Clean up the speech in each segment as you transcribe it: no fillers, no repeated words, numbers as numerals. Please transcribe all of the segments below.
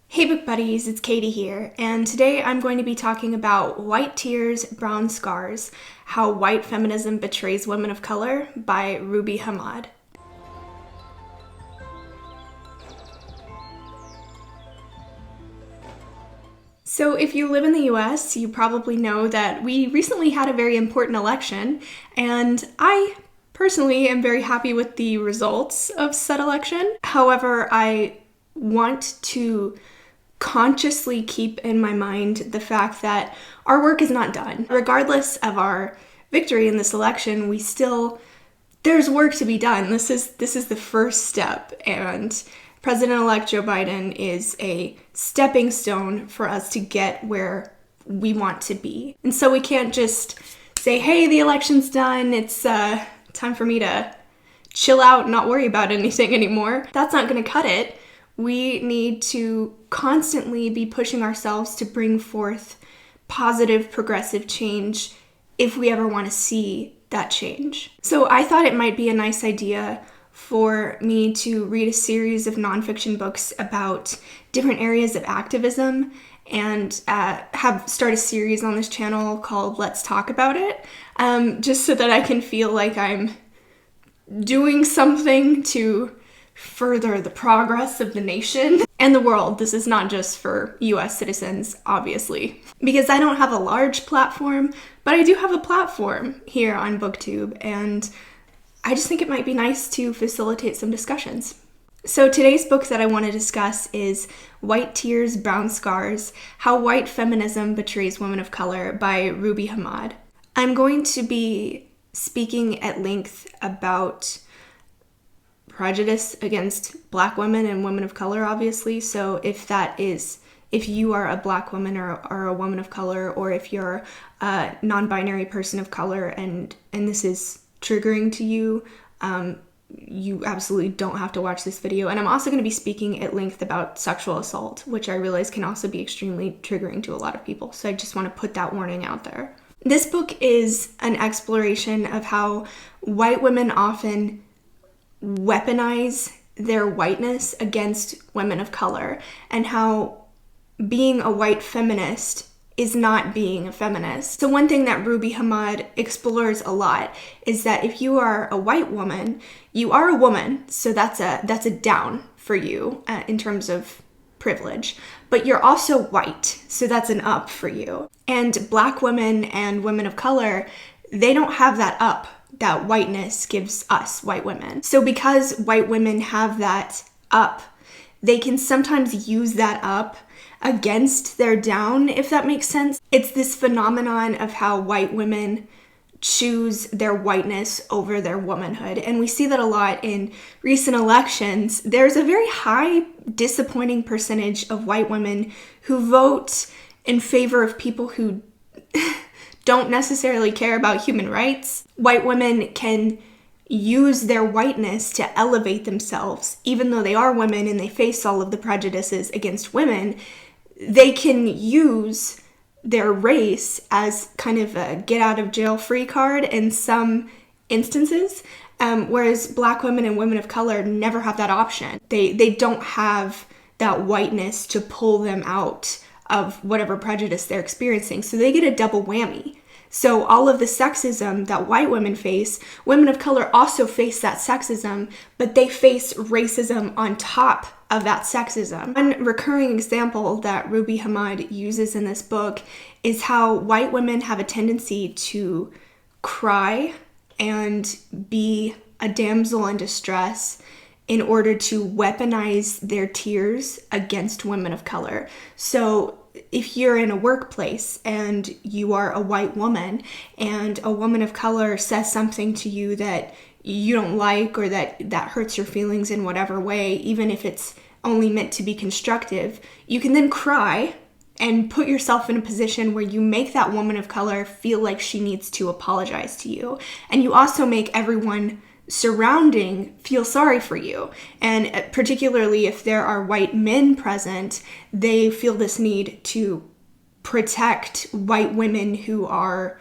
Hey book buddies, it's Katy here, and today I'm going to be talking about White Tears, Brown Scars, How White Feminism Betrays Women of Color by Ruby Hamad. So if you live in the US, you probably know that we recently had a very important election, and I personally am very happy with the results of said election. However, I want to consciously keep in my mind the fact that our work is not done. Regardless of our victory in this election, there's work to be done. This is the first step, and President-elect Joe Biden is a stepping stone for us to get where we want to be. And so we can't just say, hey, the election's done, it's time for me to chill out and not worry about anything anymore. That's not gonna cut it. We need to constantly be pushing ourselves to bring forth positive, progressive change if we ever want to see that change. So I thought it might be a nice idea for me to read a series of nonfiction books about different areas of activism and start a series on this channel called Let's Talk About It, just so that I can feel like I'm doing something to further the progress of the nation and the world. This is not just for US citizens, obviously, because I don't have a large platform, but I do have a platform here on BookTube, and I just think it might be nice to facilitate some discussions. So today's book that I want to discuss is White Tears, Brown Scars, How White Feminism Betrays Women of Color by Ruby Hamad. I'm going to be speaking at length about prejudice against Black women and women of color, obviously. So if you are a Black woman or a woman of color, or if you're a non-binary person of color and this is triggering to you, you absolutely don't have to watch this video. And I'm also going to be speaking at length about sexual assault, which I realize can also be extremely triggering to a lot of people. So I just want to put that warning out there. This book is an exploration of how white women often weaponize their whiteness against women of color, and how being a white feminist is not being a feminist. So one thing that Ruby Hamad explores a lot is that if you are a white woman, you are a woman, so that's a down for you in terms of privilege, but you're also white, so that's an up for you. And Black women and women of color, they don't have that up that whiteness gives us, white women. So because white women have that up, they can sometimes use that up against their down, if that makes sense. It's this phenomenon of how white women choose their whiteness over their womanhood. And we see that a lot in recent elections. There's a very high, disappointing percentage of white women who vote in favor of people who don't necessarily care about human rights. White women can use their whiteness to elevate themselves. Even though they are women and they face all of the prejudices against women, they can use their race as kind of a get out of jail free card in some instances, whereas Black women and women of color never have that option. They don't have that whiteness to pull them out of whatever prejudice they're experiencing. So they get a double whammy. So all of the sexism that white women face, women of color also face that sexism, but they face racism on top of that sexism. One recurring example that Ruby Hamad uses in this book is how white women have a tendency to cry and be a damsel in distress in order to weaponize their tears against women of color. So if you're in a workplace and you are a white woman and a woman of color says something to you that you don't like, or that hurts your feelings in whatever way, even if it's only meant to be constructive, you can then cry and put yourself in a position where you make that woman of color feel like she needs to apologize to you. And you also make everyone surrounding feel sorry for you. And particularly if there are white men present, they feel this need to protect white women who are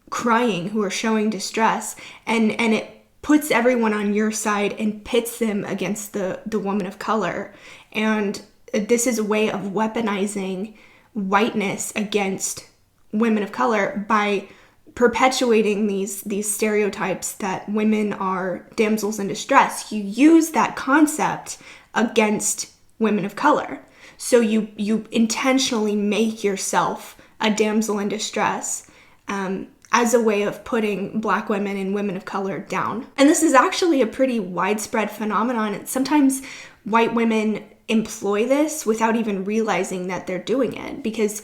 crying, who are showing distress, and it puts everyone on your side and pits them against the woman of color. And this is a way of weaponizing whiteness against women of color by perpetuating these stereotypes that women are damsels in distress. You use that concept against women of color. So you intentionally make yourself a damsel in distress as a way of putting Black women and women of color down. And this is actually a pretty widespread phenomenon. And sometimes white women employ this without even realizing that they're doing it, because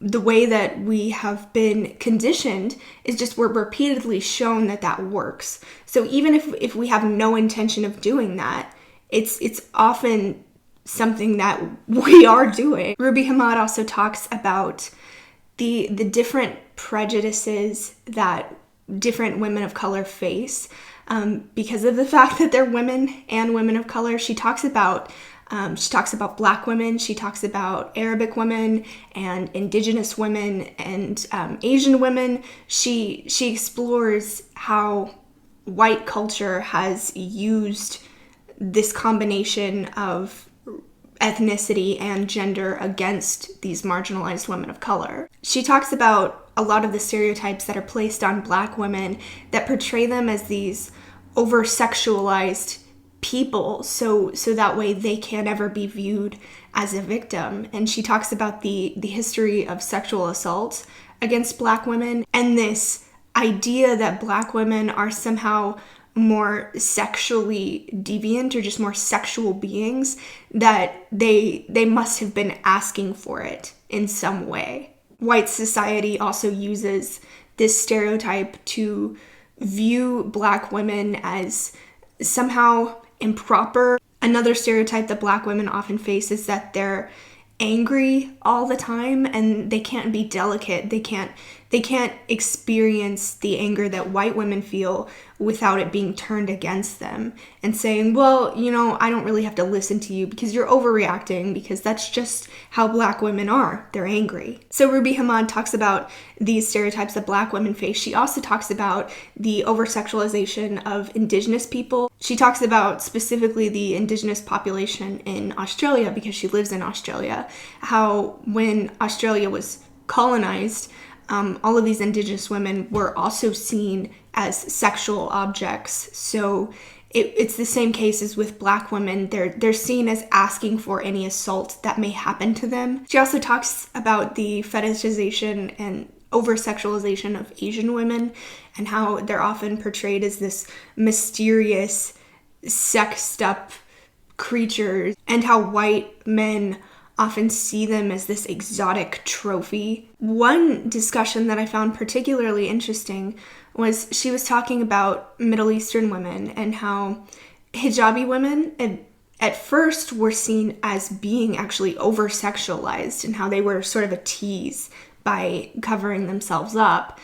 the way that we have been conditioned is just we're repeatedly shown that that works. So even if we have no intention of doing that, it's often something that we are doing. Ruby Hamad also talks about the different prejudices that different women of color face because of the fact that they're women and women of color. She talks about Black women, she talks about Arabic women and Indigenous women and Asian women. She explores how white culture has used this combination of ethnicity and gender against these marginalized women of color. She talks about a lot of the stereotypes that are placed on Black women that portray them as these over-sexualized people, so that way they can't ever be viewed as a victim. And she talks about the history of sexual assault against Black women and this idea that Black women are somehow more sexually deviant or just more sexual beings, that they must have been asking for it in some way. White society also uses this stereotype to view Black women as somehow improper. Another stereotype that Black women often face is that they're angry all the time and they can't be delicate. They can't experience the anger that white women feel without it being turned against them and saying, well, I don't really have to listen to you because you're overreacting, because that's just how Black women are. They're angry. So Ruby Hamad talks about these stereotypes that Black women face. She also talks about the over-sexualization of Indigenous people. She talks about specifically the Indigenous population in Australia because she lives in Australia, how when Australia was colonized, all of these Indigenous women were also seen as sexual objects. So it's the same case as with Black women. They're seen as asking for any assault that may happen to them. She also talks about the fetishization and over-sexualization of Asian women and how they're often portrayed as this mysterious, sexed up creatures, and how white men often see them as this exotic trophy. One discussion that I found particularly interesting was she was talking about Middle Eastern women and how hijabi women at first were seen as being actually over-sexualized and how they were sort of a tease by covering themselves up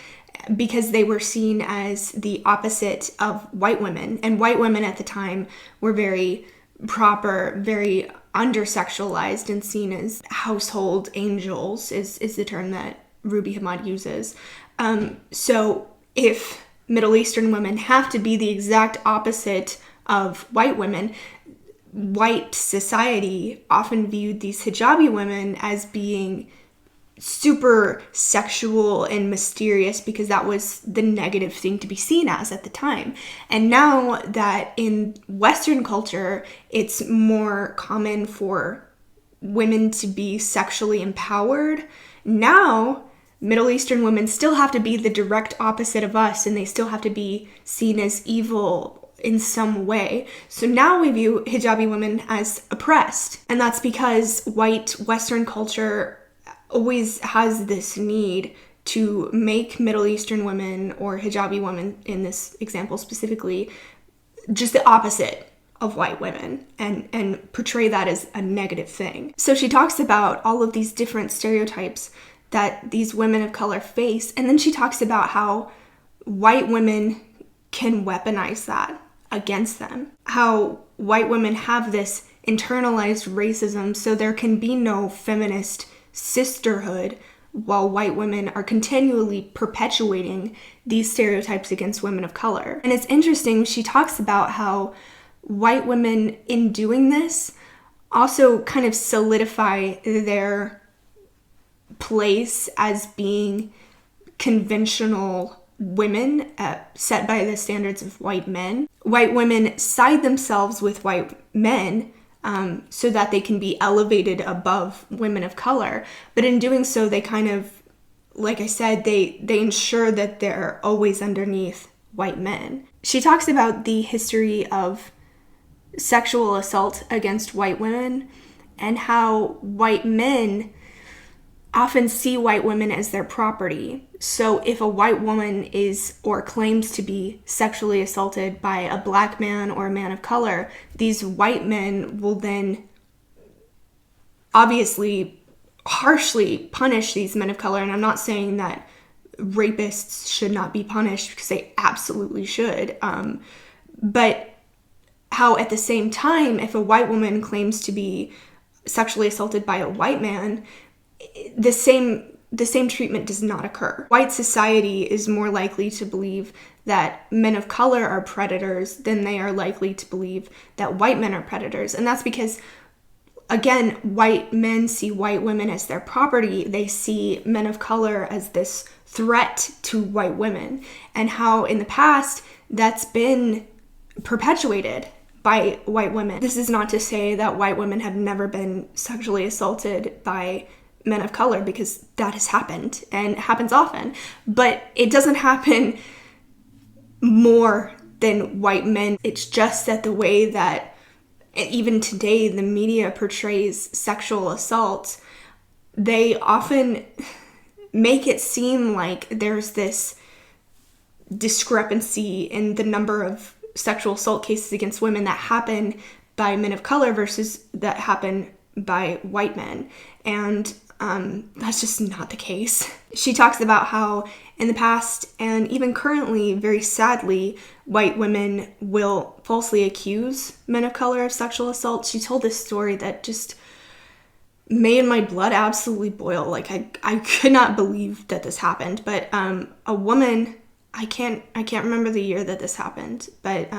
because they were seen as the opposite of white women. And white women at the time were very proper, very under-sexualized and seen as household angels is the term that Ruby Hamad uses. So if Middle Eastern women have to be the exact opposite of white women, white society often viewed these hijabi women as being super sexual and mysterious because that was the negative thing to be seen as at the time. And now that in Western culture, it's more common for women to be sexually empowered, now Middle Eastern women still have to be the direct opposite of us, and they still have to be seen as evil in some way. So now we view hijabi women as oppressed. And that's because white Western culture always has this need to make Middle Eastern women, or hijabi women in this example specifically, just the opposite of white women and portray that as a negative thing. So she talks about all of these different stereotypes that these women of color face, and then she talks about how white women can weaponize that against them. How white women have this internalized racism, so there can be no feminist sisterhood while white women are continually perpetuating these stereotypes against women of color. And it's interesting, she talks about how white women in doing this also kind of solidify their place as being conventional women set by the standards of white men. White women side themselves with white men so that they can be elevated above women of color. But in doing so, they kind of, like I said, they ensure that they're always underneath white men. She talks about the history of sexual assault against white women and how white men often see white women as their property. So if a white woman is or claims to be sexually assaulted by a black man or a man of color, these white men will then obviously harshly punish these men of color. And I'm not saying that rapists should not be punished, because they absolutely should. But how at the same time, if a white woman claims to be sexually assaulted by a white man, the same treatment does not occur. White society is more likely to believe that men of color are predators than they are likely to believe that white men are predators. And that's because, again, white men see white women as their property. They see men of color as this threat to white women, and how in the past that's been perpetuated by white women. This is not to say that white women have never been sexually assaulted by men of color, because that has happened and happens often, but it doesn't happen more than white men. It's just that the way that even today the media portrays sexual assault, they often make it seem like there's this discrepancy in the number of sexual assault cases against women that happen by men of color versus that happen by white men. And that's just not the case. She talks about how in the past and even currently, very sadly, white women will falsely accuse men of color of sexual assault. She told this story that just made my blood absolutely boil. Like I could not believe that this happened. But a woman, I can't remember the year that this happened, but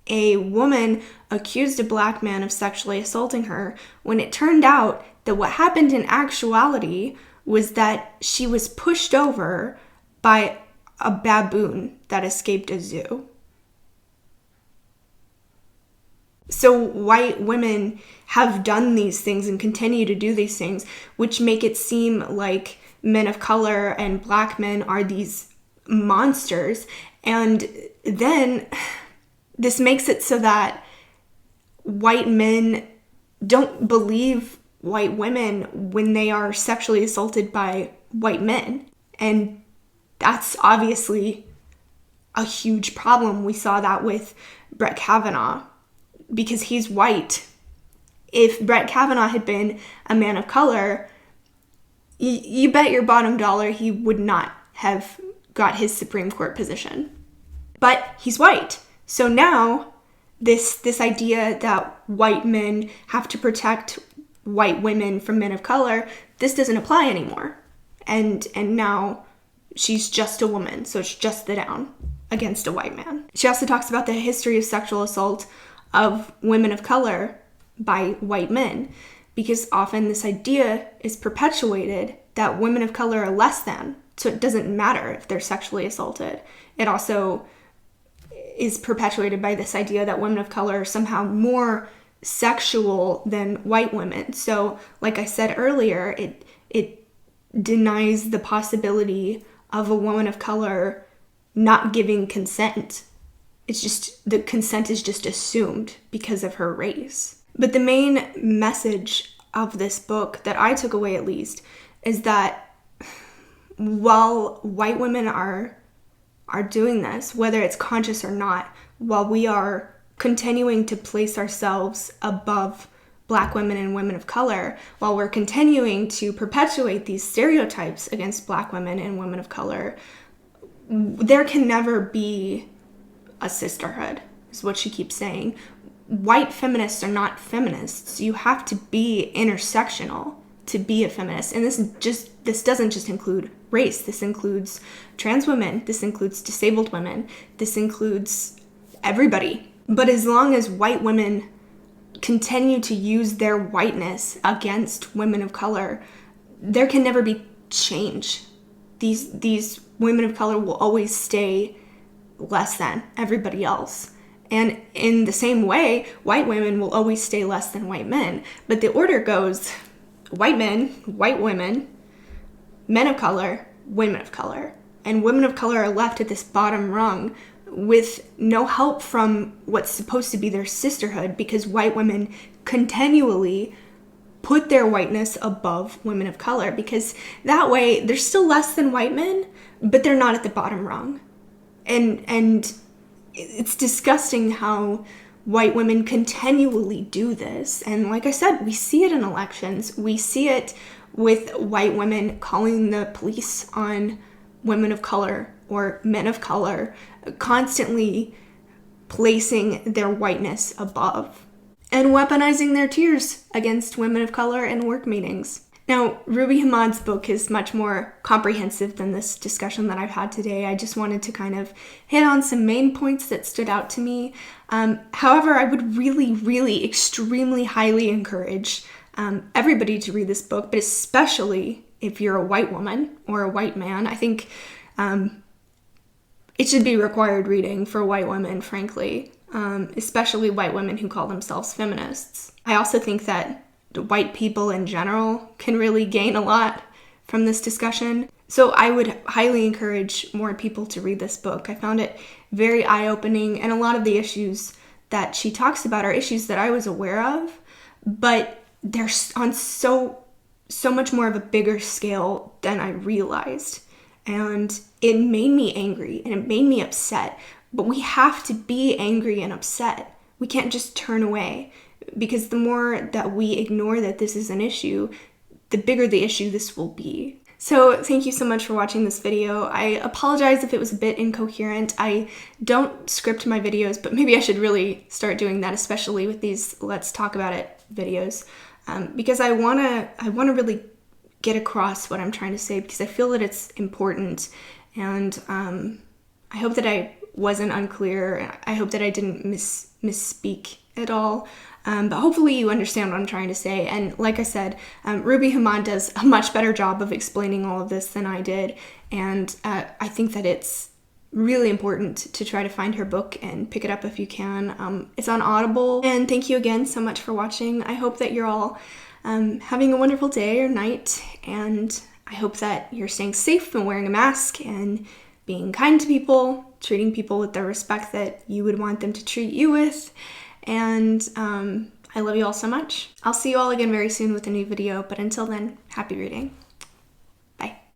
a woman accused a black man of sexually assaulting her, when it turned out that what happened in actuality was that she was pushed over by a baboon that escaped a zoo. So white women have done these things and continue to do these things, which make it seem like men of color and black men are these monsters. And then this makes it so that white men don't believe white women when they are sexually assaulted by white men. And that's obviously a huge problem. We saw that with Brett Kavanaugh, because he's white. If Brett Kavanaugh had been a man of color, you bet your bottom dollar he would not have got his Supreme Court position. But he's white. So now this idea that white men have to protect white women from men of color, this doesn't apply anymore. And now she's just a woman, so it's just the down against a white man. She also talks about the history of sexual assault of women of color by white men, because often this idea is perpetuated that women of color are less than, so it doesn't matter if they're sexually assaulted. It also is perpetuated by this idea that women of color are somehow more sexual than white women. So, like I said earlier, it denies the possibility of a woman of color not giving consent. It's just, the consent is just assumed because of her race. But the main message of this book that I took away, at least, is that while white women are doing this, whether it's conscious or not, while we are continuing to place ourselves above black women and women of color, while we're continuing to perpetuate these stereotypes against black women and women of color, there can never be a sisterhood, is what she keeps saying. White feminists are not feminists. You have to be intersectional to be a feminist. And this doesn't just include race. This includes trans women. This includes disabled women. This includes everybody. But as long as white women continue to use their whiteness against women of color, there can never be change. These women of color will always stay less than everybody else. And in the same way, white women will always stay less than white men. But the order goes white men, white women, men of color, women of color. And women of color are left at this bottom rung with no help from what's supposed to be their sisterhood, because white women continually put their whiteness above women of color, because that way they're still less than white men, but they're not at the bottom rung. And it's disgusting how white women continually do this. And like I said, we see it in elections. We see it with white women calling the police on women of color or men of color, constantly placing their whiteness above and weaponizing their tears against women of color in work meetings. Now, Ruby Hamad's book is much more comprehensive than this discussion that I've had today. I just wanted to kind of hit on some main points that stood out to me. However, I would really, extremely highly encourage everybody to read this book, but especially if you're a white woman or a white man. I think it should be required reading for white women, frankly, especially white women who call themselves feminists. I also think that white people in general can really gain a lot from this discussion. So I would highly encourage more people to read this book. I found it very eye-opening, and a lot of the issues that she talks about are issues that I was aware of, but they're on so much more of a bigger scale than I realized. And it made me angry and it made me upset. But we have to be angry and upset. We can't just turn away, because the more that we ignore that this is an issue, the bigger the issue this will be. So thank you so much for watching this video. I apologize if it was a bit incoherent. I don't script my videos, but maybe I should really start doing that, especially with these Let's Talk About It videos, because I wanna really get across what I'm trying to say, because I feel that it's important, and I hope that I wasn't unclear. I hope that I didn't misspeak at all. But hopefully you understand what I'm trying to say. And like I said, Ruby Hamad does a much better job of explaining all of this than I did. And I think that it's really important to try to find her book and pick it up if you can. It's on Audible. And thank you again so much for watching. I hope that you're all having a wonderful day or night. And I hope that you're staying safe and wearing a mask and being kind to people, treating people with the respect that you would want them to treat you with. And I love you all so much. I'll see you all again very soon with a new video, but until then, happy reading.